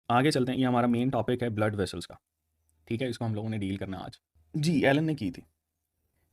आगे चलते हैं, ये हमारा मेन टॉपिक है ब्लड वेसल्स का। ठीक है, इसको हम लोगों ने डील करना आज। जी, एलन ने की थी।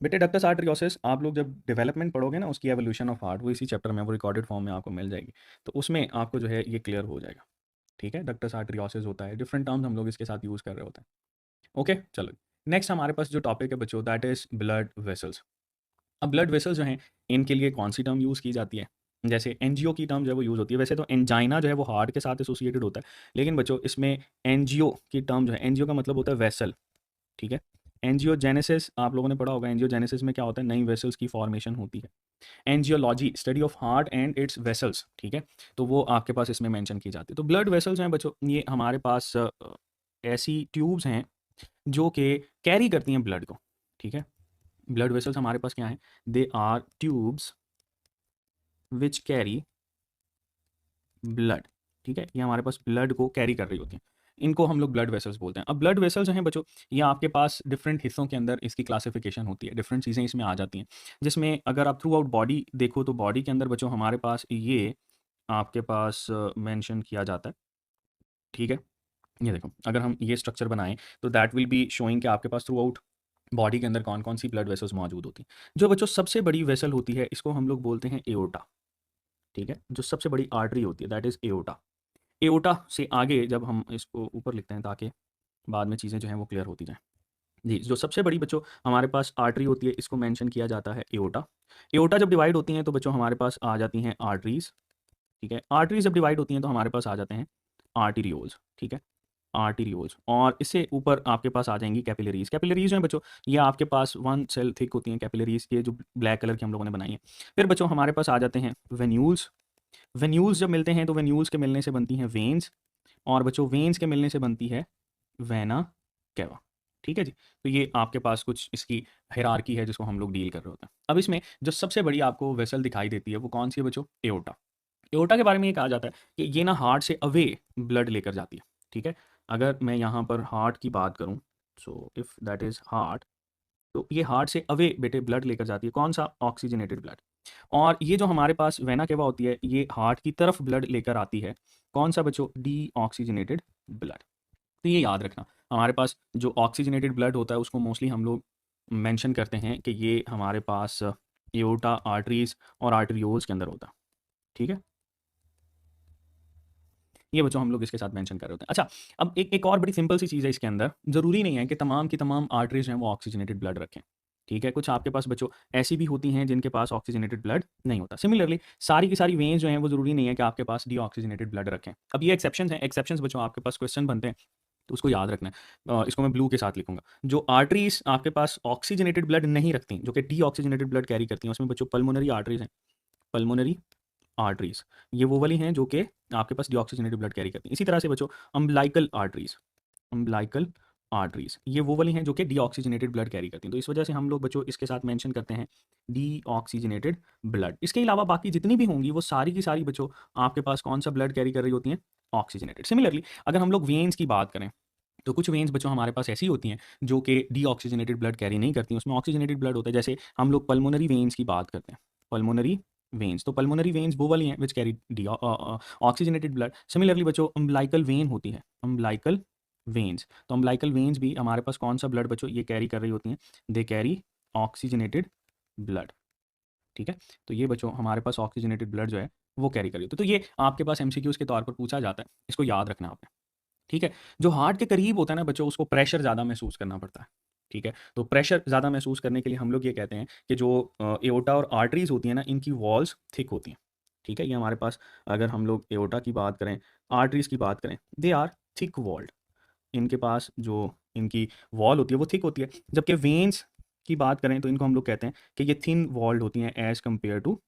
बेटे डक्टस आर्टरियोसिस आप लोग जब डेवलपमेंट पढ़ोगे ना, उसकी एवोल्यूशन ऑफ हार्ट, वो इसी चैप्टर में वो रिकॉर्डेड फॉर्म में आपको मिल जाएगी। तो उसमें आपको जो है ये क्लियर हो जाएगा। ठीक है, डक्टस आर्टरियोसिस होता है, डिफरेंट टर्म्स हम लोग इसके साथ यूज़ कर रहे होते हैं। ओके, चलो नेक्स्ट हमारे पास जो टॉपिक है बच्चों, दैट इज ब्लड वेसल्स। अब ब्लड वेसल्स जो हैं, इनके लिए कौन सी टर्म यूज़ की जाती है? जैसे एनजीओ की टर्म जो है वो यूज़ होती है। वैसे तो एंजाइना जो है वो हार्ट के साथ एसोसिएटेड होता है, लेकिन बच्चों इसमें एनजीओ की टर्म जो है, एनजीओ का मतलब होता है वेसल। ठीक है, एंजियोजेनेसिस आप लोगों ने पढ़ा होगा। एंजियोजेनेसिस में क्या होता है, नई वेसल्स की फॉर्मेशन होती है। Angiology study of heart and it's vessels. ठीक है, तो वो आपके पास इसमें मेंशन की जाती है। तो ब्लड वेसल्स हैं बच्चों, ये हमारे पास ऐसी ट्यूब्स हैं जो कि कैरी करती हैं ब्लड को। ठीक है, ब्लड वेसल्स हमारे पास क्या हैं, they are tubes which carry blood. ठीक है, ये हमारे पास ब्लड को कैरी कर रही होती हैं, इनको हम लोग ब्लड वेसल्स बोलते हैं। अब ब्लड वेसल्स जो हैं बच्चों, ये आपके पास डिफरेंट हिस्सों के अंदर इसकी क्लासिफिकेशन होती है, डिफरेंट चीज़ें इसमें आ जाती हैं, जिसमें अगर आप थ्रू आउट बॉडी देखो तो बॉडी के अंदर बच्चों हमारे पास ये आपके पास मेंशन किया जाता है। ठीक है, ये देखो, अगर हम ये स्ट्रक्चर बनाएं तो दैट विल बी शोइंग कि आपके पास थ्रू आउट बॉडी के अंदर कौन कौन सी ब्लड वेसल्स मौजूद होती हैं। जो बच्चों सबसे बड़ी वेसल होती है, इसको हम लोग बोलते हैं एओर्टा। ठीक है, जो सबसे बड़ी आर्टरी होती है दैट इज एओर्टा। एओर्टा से आगे जब हम इसको ऊपर लिखते हैं ताकि बाद में चीज़ें जो हैं वो क्लियर होती जाएँ। जी, जो सबसे बड़ी बच्चों हमारे पास आर्टरी होती है, इसको मेंशन किया जाता है एओर्टा। एओर्टा जब डिवाइड होती हैं तो बच्चों हमारे पास आ जाती हैं आर्टरीज़। ठीक है, आर्टरीज़ जब डिवाइड होती हैं तो हमारे पास आ जाते हैं आर्टेरियोल्स। ठीक है, आर्टेरियोल्स, और इससे ऊपर आपके पास आ जाएंगी कैपिलरीज़। कैपिलरीज़ जो हैं बच्चों, ये आपके पास 1 सेल थिक होती हैं कैपिलरीज़, ये जो ब्लैक कलर की हम लोगों ने बनाई है। फिर बच्चों हमारे पास आ जाते हैं वेन्यूल्स। वेन्यूल्स जब मिलते हैं तो वेन्यूल्स के मिलने से बनती हैं वेन्स, और बच्चों वेन्स के मिलने से बनती है वेना केवा। ठीक है जी, तो ये आपके पास कुछ इसकी हायरार्की है जिसको हम लोग डील कर रहे होते हैं। अब इसमें जो सबसे बड़ी आपको वेसल दिखाई देती है वो कौन सी है बच्चों, एओर्टा। एओर्टा के बारे में ये कहा जाता है कि ये ना हार्ट से अवे ब्लड लेकर जाती है। ठीक है, अगर मैं यहाँ पर हार्ट की बात करूँ, so if that is heart, तो ये हार्ट से अवे बेटे ब्लड लेकर जाती है, कौन सा, ऑक्सीजनेटेड ब्लड। और ये जो हमारे पास वेना केवा होती है, ये हार्ट की तरफ ब्लड लेकर आती है, कौन सा बच्चों, डी ऑक्सीजनेटेड ब्लड। तो ये याद रखना, हमारे पास जो ऑक्सीजनेटेड ब्लड होता है उसको मोस्टली हम लोग मेंशन करते हैं कि ये हमारे पास एओर्टा, आर्टरीज और आर्टरियोल्स के अंदर होता है। ठीक है, ये बच्चों हम लोग इसके साथ मेंशन कर रहे होते हैं। अच्छा, अब एक एक और बड़ी सिंपल सी चीज़ है इसके अंदर, ज़रूरी नहीं है कि तमाम की तमाम आर्टरीज हैं वो ऑक्सीजनेटेड ब्लड रखें। ठीक है, कुछ आपके पास बच्चों ऐसी भी होती हैं जिनके पास ऑक्सीजनेटेड ब्लड नहीं होता। सिमिलरली सारी की सारी वेन्स जो हैं वो ज़रूरी नहीं है कि आपके पास डीऑक्सीजनेटेड ब्लड रखें। अब ये एक्सेप्शंस हैं, एक्सेप्शंस बच्चों आपके पास क्वेश्चन बनते हैं, तो उसको याद रखना है। इसको मैं ब्लू के साथ लिखूंगा। जो आर्टरीज आपके पास ऑक्सीजनेटेड ब्लड नहीं रखती, जो कि डीऑक्सीजनेटेड ब्लड कैरी करती हैं, उसमें बच्चों पल्मोनरी आर्टरीज हैं। पल्मोनरी आर्टरीज, ये वो वाली हैं जो कि आपके पास डीऑक्सीजनेटेड ब्लड कैरी करती हैं। इसी तरह से बच्चों अम्बलाइकल आर्टरीज, अम्बलाइकल आर्टरीज ये वो वाली हैं जो कि डीऑक्सीजनेटेड ब्लड कैरी करती हैं। तो इस वजह से हम लोग बच्चों इसके साथ मेंशन करते हैं डीऑक्सीजनेटेड ब्लड। इसके अलावा बाकी जितनी भी होंगी वो सारी की सारी बच्चों आपके पास कौन सा ब्लड कैरी कर रही होती हैं, ऑक्सीजनेटेड। सिमिलरली अगर हम लोग वेन्स की बात करें, तो कुछ वेन्स बच्चों हमारे पास ऐसी होती हैं जो कि डीऑक्सीजनेटेड ब्लड कैरी नहीं करती हैं, उसमें ऑक्सीजनेटेड ब्लड होता है। जैसे हम लोग पल्मोनरी वेन्स की बात करते हैं, पल्मोनरी वेन्स, तो पल्मोनरी वेन्स वो वाली हैं which carry D oxygenated blood. Similarly बच्चों अम्बलाइकल वेन होती है, अम्बलाइकल वेन्स, तो अम्बलाइकल वेन्स भी हमारे पास कौन सा ब्लड बच्चों ये कैरी कर रही होती हैं, दे कैरी ऑक्सीजनेटेड ब्लड। ठीक है, तो ये बच्चों हमारे पास ऑक्सीजनेटेड ब्लड जो है वो कैरी कर रही होती है। तो ये आपके पास एमसीक्यूज के तौर पर पूछा जाता है, इसको याद रखना आपने। ठीक है, जो हार्ट के करीब होता है ना बच्चों, उसको प्रेशर ज़्यादा महसूस करना पड़ता है। ठीक है, तो प्रेशर ज़्यादा महसूस करने के लिए हम लोग ये कहते हैं कि जो एओर्टा और आर्टरीज होती हैं ना, इनकी वॉल्स थिक होती हैं। ठीक है, ये हमारे पास अगर हम लोग एओर्टा की बात करें, आर्टरीज की बात करें, दे आर थिक वॉल्ड। इनके पास जो इनकी वॉल होती है वो थिक होती है। जबकि वेन्स की बात करें तो इनको हम लोग कहते हैं कि ये थिन वॉल्ड होती हैं एज कम्पेयर टू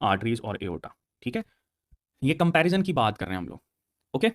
आर्टरीज और एओर्टा। ठीक है, ये कंपैरिजन की बात कर रहे हैं हम लोग। ओके,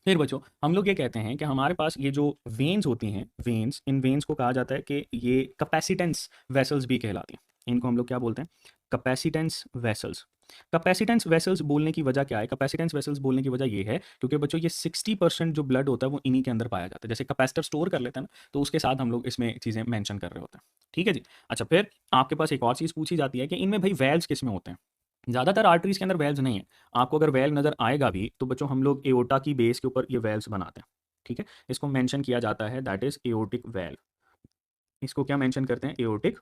फिर बच्चों हम लोग ये कहते हैं कि हमारे पास ये जो वेन्स होती हैं, वेन्स, इन वेन्स को कहा जाता है कि ये कैपेसिटेंस वेसल्स भी कहलाती हैं। इनको हम लोग क्या बोलते हैं, कैपेसिटेंस वेसल्स। कैपेसिटेंस वेसल्स बोलने की वजह क्या है, कैपेसिटेंस वेसल्स बोलने की वजह ये है क्योंकि बच्चों ये 60% जो ब्लड होता है वो इन्हीं के अंदर पाया जाता है। जैसे कैपेसिटर स्टोर कर लेते हैं ना, तो उसके साथ हम लोग इसमें चीज़ें मेंशन कर रहे होते हैं। ठीक है जी। अच्छा, फिर आपके पास एक और चीज़ पूछी जाती है कि इनमें भाई वेल्व्स किस में होते हैं। ज़्यादातर आर्टरीज़ के अंदर वेल्व्स नहीं है। आपको अगर वेल्व नज़र आएगा भी तो बच्चों हम लोग एओर्टा की बेस के ऊपर ये वेल्व्स बनाते हैं, ठीक है? इसको मेंशन किया जाता है दैट इज़ एओर्टिक वेल्व। इसको क्या मेंशन करते हैं? Aortic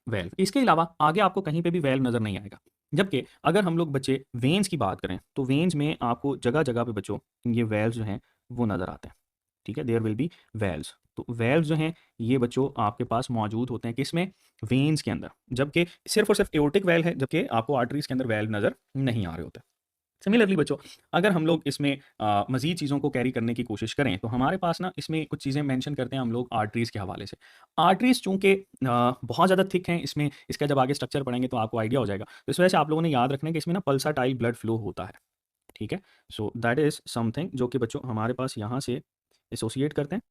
valve. इसके अलावा आगे आपको कहीं पे भी वेल्व नज़र नहीं आएगा। जबकि अगर हम लोग बच्चे वेन्स की बात करें तो वेन्स में आपको जगह-जगह पे बच्चों ये वेल्व्स जो हैं वो नज़र आते हैं। ठीक है? There will be valves. तो वेल्व्स जो हैं ये बच्चों आपके पास मौजूद होते हैं किसमें? वेन्स के अंदर। जबकि सिर्फ़ और सिर्फ़ एओर्टिक वेल्व है, जबकि आपको आर्टरीज़ के अंदर वेल्व नज़र नहीं आ रहे होते। सिमिलरली बच्चों अगर हम लोग इसमें मज़ीद चीज़ों को कैरी करने की कोशिश करें तो हमारे पास ना इसमें कुछ चीज़ें मेंशन करते हैं हम लोग आर्टरीज़ के हवाले से। आर्टरीज़ चूँकि बहुत ज़्यादा थिक हैं, इसमें इसका जब आगे स्ट्रक्चर पढ़ेंगे तो आपको आइडिया हो जाएगा। तो इस वजह से आप लोगों ने याद रखना है कि इसमें ना पल्साटाइल ब्लड फ्लो होता है, ठीक है? सो दैट इज़ समथिंग जो कि बच्चों हमारे पास यहाँ से एसोसिएट करते हैं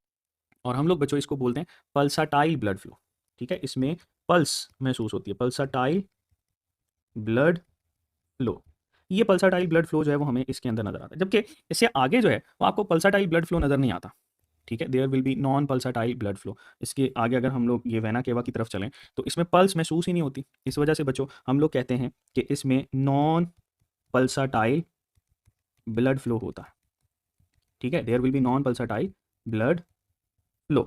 और हम लोग बच्चों इसको बोलते हैं पल्साटाइल ब्लड फ्लो, ठीक है? इसमें पल्स महसूस होती है, पल्साटाइल ब्लड फ्लो। ये पल्साटाइल ब्लड फ्लो जो है वो हमें इसके अंदर नज़र आता है। जबकि इससे आगे जो है वो आपको पल्साटाइल ब्लड फ्लो नज़र नहीं आता। ठीक है? There will be non pulsatile blood flow. इसके आगे अगर हम लोग ये वेना केवा की तरफ चलें तो इसमें पल्स महसूस ही नहीं होती। इस वजह से बच्चों हम लोग कहते हैं कि इसमें नॉन पल्साटाइल ब्लड फ्लो होता है। ठीक है? There will be non pulsatile blood flow.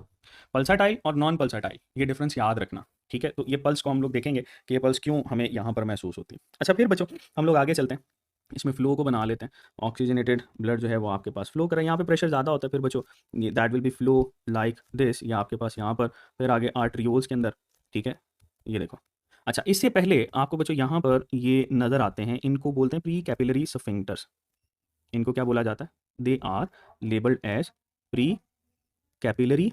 Pulsatile और नॉन पल्साटाइल ये डिफरेंस याद रखना। ठीक है? तो ये पल्स को हम लोग देखेंगे कि ये पल्स क्यों हमें यहाँ पर महसूस होती है। अच्छा फिर बच्चों हम लोग आगे चलते हैं। इसमें फ़्लो को बना लेते हैं। ऑक्सीजनेटेड ब्लड जो है वो आपके पास फ़्लो कर रहा है, यहाँ पे प्रेशर ज़्यादा होता है फिर बच्चों ये that will be flow like this ये आपके पास यहाँ पर फिर आगे आर्टरियोल्स के अंदर, ठीक है? ये देखो। अच्छा इससे पहले आपको बच्चों यहाँ पर ये नज़र आते हैं, इनको बोलते हैं प्री कैपिलरी स्फिंक्टर्स। इनको क्या बोला जाता है? They are labelled as pre capillary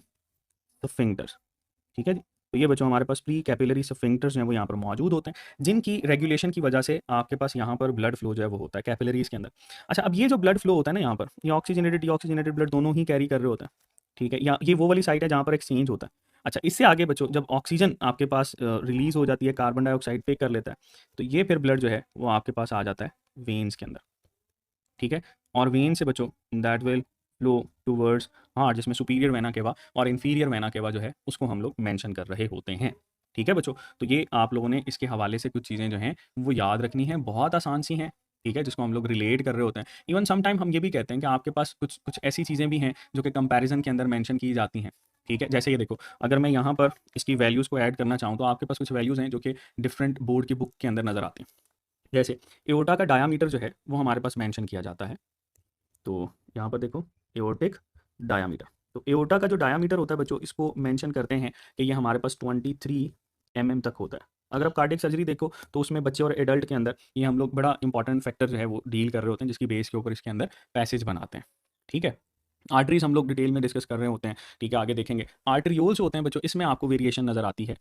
sphincters. ठीक है जी? तो ये बच्चों हमारे पास प्री कैपिलरी स्फिंक्टर्स जो हैं वो यहाँ पर मौजूद होते हैं, जिनकी रेगुलेशन की वजह से आपके पास यहाँ पर ब्लड फ्लो जो है वो होता है कैपिलरीज़ के अंदर। अच्छा अब ये जो ब्लड फ्लो होता है ना यहाँ पर, ये ऑक्सीजनेटेड, डीऑक्सीजनेटेड ब्लड दोनों ही कैरी कर रहे होते हैं। ठीक है? या ये वो वाली साइट है जहाँ पर एक्सचेंज होता है। अच्छा इससे आगे बच्चों जब ऑक्सीजन आपके पास रिलीज़ हो जाती है, कार्बन डाइऑक्साइड पे कर लेता है, तो ये फिर ब्लड जो है वो आपके पास आ जाता है वेन्स के अंदर। ठीक है? और वेन से बच्चों that will flow towards heart जिसमें सुपीरियर वेना केवा और इंफीरियर वेना केवा जो है उसको हम लोग मेंशन कर रहे होते हैं। ठीक है बच्चों? तो ये आप लोगों ने इसके हवाले से कुछ चीज़ें जो हैं वो याद रखनी हैं, बहुत आसान सी हैं। ठीक है? जिसको हम लोग रिलेट कर रहे होते हैं। इवन सम टाइम हम ये भी कहते हैं कि आपके पास कुछ कुछ ऐसी चीज़ें भी हैं जो कि कंपैरिज़न के अंदर मेंशन की जाती हैं। ठीक है? जैसे ये देखो अगर मैं यहाँ पर इसकी वैल्यूज़ को ऐड करना चाहूँ तो आपके पास कुछ वैल्यूज़ हैं जो कि डिफरेंट बोर्ड की बुक के अंदर नज़र आती हैं। जैसे एओर्टा का डायामीटर जो है वो हमारे पास मेंशन किया जाता है। तो यहाँ पर देखो एओर्टिक डायामीटर। तो एओर्टा का जो डायामीटर होता है बच्चों इसको मेंशन करते हैं कि ये हमारे पास 23 एमएम तक होता है। अगर आप कार्डियक सर्जरी देखो तो उसमें बच्चे और एडल्ट के अंदर ये हम लोग बड़ा इंपॉर्टेंट फैक्टर जो है वो डील कर रहे होते हैं जिसकी बेस के ऊपर इसके अंदर पैसेज बनाते हैं। ठीक है? आर्टरीज हम लोग डिटेल में डिस्कस कर रहे होते हैं। ठीक है? आगे देखेंगे। आर्टरियोल्स होते हैं बच्चों इसमें आपको वेरिएशन नज़र आती है।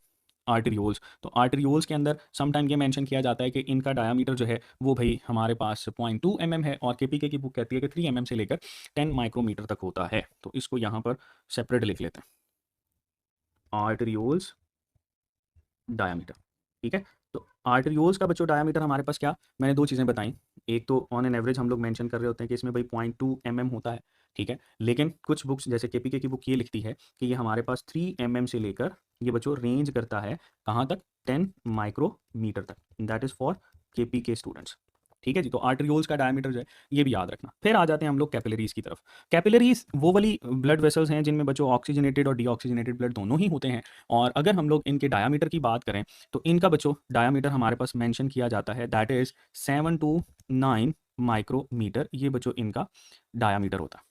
आर्टरियोल्स तो आर्टरियोल्स के अंदर सम टाइम ये मेंशन किया जाता है कि इनका डायामीटर जो है वो भाई हमारे पास 0.2 mm है और केपीके की बुक कहती है कि 3 mm से लेकर 10 माइक्रोमीटर तक होता है। तो इसको यहाँ पर सेपरेट लिख लेते हैं आर्टरियोल्स डायामीटर। ठीक है? तो आर्टरियोल्स का बच्चों डायामीटर हमारे पास क्या मैंने दो चीज़ें बताई। एक तो ऑन एन एवरेज हम लोग मेंशन कर रहे होते हैं कि इसमें भाई 0.2 mm होता है। ठीक है? लेकिन कुछ बुक्स जैसे केपीके की बुक ये लिखती है कि ये हमारे पास 3 mm से लेकर ये बच्चों रेंज करता है कहाँ तक? 10 माइक्रोमीटर तक। That is for KPK students. ठीक है जी? तो आर्टरियोल्स का डायमीटर जो है ये भी याद रखना। फिर आ जाते हैं हम लोग कैपिलरीज़ की तरफ। कैपिलरीज़ वो वाली ब्लड वेसल्स हैं जिनमें बच्चों ऑक्सीजनेटेड और डीऑक्सीजनेटेड ब्लड दोनों ही होते हैं और अगर हम लोग इनके डायमीटर की बात करें तो इनका बच्चों डायमीटर हमारे पास मेंशन किया जाता है दैट इज़ 7 टू 9 माइक्रोमीटर ये बच्चों इनका डायमीटर होता है।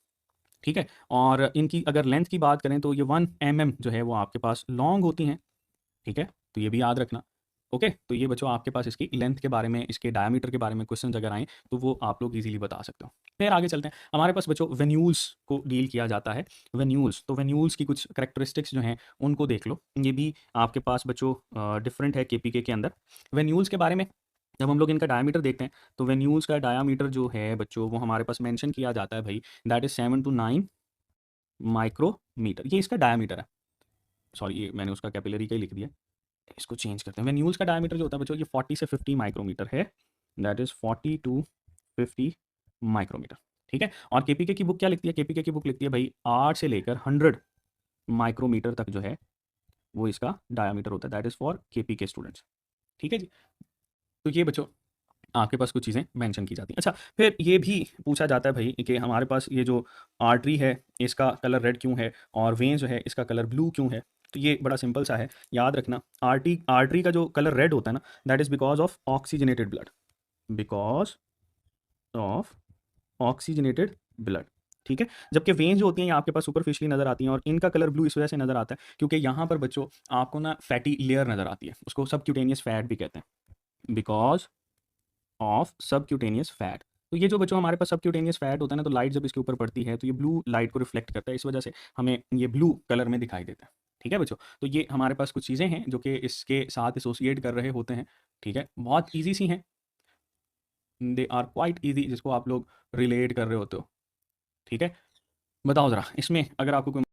ठीक है? और इनकी अगर लेंथ की बात करें तो ये 1 mm जो है वो आपके पास लॉन्ग होती हैं। ठीक है? तो ये भी याद रखना। ओके? तो ये बच्चों आपके पास इसकी लेंथ के बारे में, इसके डायमीटर के बारे में क्वेश्चन्स अगर आएँ, तो वो आप लोग ईज़िली बता सकते हो। फिर आगे चलते हैं। हमारे पास बच्चों वेन्यूल्स को डील किया जाता है। वेन्यूल्स, तो वेन्यूल्स की कुछ कैरेक्टरिस्टिक्स जो हैं, उनको देख लो। ये भी आपके पास बच्चों डिफरेंट है केपीके के अंदर। वेन्यूल्स के बारे में जब हम लोग इनका डायमीटर देखते हैं, तो वेन्यूल्स का डायमीटर जो है बच्चों, वो हमारे पास मेंशन किया जाता है भई, दैट इज़ 7 टू 9 माइक्रोमीटर। ये इसका डायमीटर है। सॉरी, ये मैंने उसका कैपिलरी का ही लिख दिया। इसको चेंज करते हैं। वेन्यूल्स का डायमीटर जो होता है बच्चों ये 40 से 50 माइक्रोमीटर है। That is 40 to 50 micrometre. ठीक है? और केपीके की बुक क्या लिखती है? केपीके की बुक लिखती है भाई 8 से लेकर 100 माइक्रोमीटर तक जो है वो इसका डायमीटर होता है। That is for KPK students. ठीक है जी? तो ये बच्चों आपके पास कुछ चीज़ें मेंशन की जाती हैं। अच्छा, फिर ये भी पूछा जाता है भाई कि हमारे पास ये जो आर्टरी है, इसका कलर रेड क्यों है और वेन जो है इसका कलर ब्लू क्यों है? तो ये बड़ा सिंपल सा है, याद रखना। आर्टरी आर्टरी का जो कलर रेड होता है ना, that is because of oxygenated blood, because of oxygenated blood, ठीक है? जबकि वेन्स जो होती हैं ये आपके पास सुपरफिशियली नज़र आती हैं और इनका कलर ब्लू इस वजह से नज़र आता है क्योंकि यहाँ पर बच्चों आपको ना फैटी लेयर नज़र आती है, उसको सबक्यूटेनियस फैट भी कहते हैं, बिकॉज़ ऑफ सबक्यूटेनियस फैट। तो ये जो बच्चों हमारे पास सबक्यूटेनियस फैट होता है ना, तो लाइट जब इसके ऊपर पड़ती है तो ये ब्लू लाइट को रिफ्लेक्ट करता है, इस वजह से हमें ये ब्लू कलर में दिखाई देता है। ठीक है बच्चों, तो ये हमारे पास कुछ चीज़ें हैं जो कि इसके साथ एसोसिएट कर रहे होते हैं। ठीक है, बहुत ईजी सी हैं, दे आर क्वाइट ईजी, जिसको आप लोग रिलेट कर रहे होते हो। ठीक है, बताओ ज़रा इसमें अगर आपको कोई